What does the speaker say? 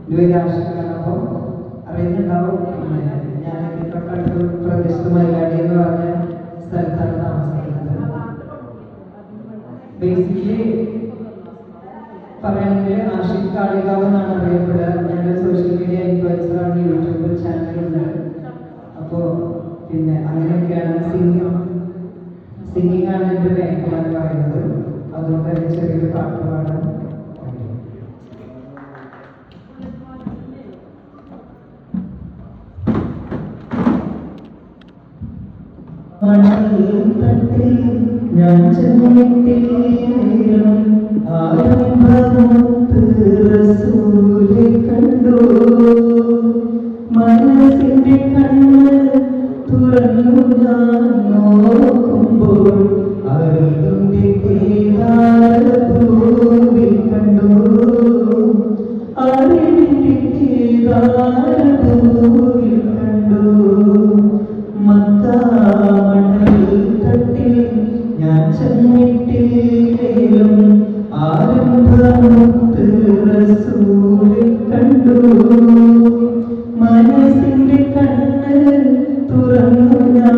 ഇതുവരെ ആവശ്യമില്ലാത്തപ്പോൾ അറിയുന്നുണ്ടാവും. പിന്നെ ഞാൻ തൊട്ടടുത്ത് പ്രദേശത്ത് മൈലാടി എന്ന് പറഞ്ഞ സ്ഥലത്താണ് താമസിക്കുന്നത്. ബേസിക്കലി പറയുകയാണെങ്കിൽ ആഷിഖ് കാളികാവ് എന്നാണ് അറിയപ്പെടുക. ഞാനൊരു സോഷ്യൽ മീഡിയ ഇൻഫ്ലുവൻസറാണ്, യൂട്യൂബ് ചാനലുണ്ട്. അപ്പോൾ പിന്നെ അങ്ങനെയൊക്കെയാണ്. സിംഗിങ് ആണ് എൻ്റെ മേഖല എന്ന് പറയുന്നത്. അതുകൊണ്ട് തന്നെ ചെറിയൊരു പാട്ട് പാടാൻ ഞാൻ ചെന്നിട്ടിലും ആരംഭമൊത്ത് റസൂലെ കണ്ടു. മനസ്സിന്റെ കണ്ണ് തുറന്നു ഞാൻ നോക്കുമ്പോൾ അരുളിന്റെ കേദാരഭൂവിൽ കണ്ടു. അരുളിന്റെ കേദാരഭൂവിൽ കണ്ടു. ഞാൻ ചെന്നിട്ടിലും ആരംഭമൊത്ത് റസൂലെ കണ്ടു. മനസ്സിന്റെ കണ്ണ് തുറന്നു ഞാൻ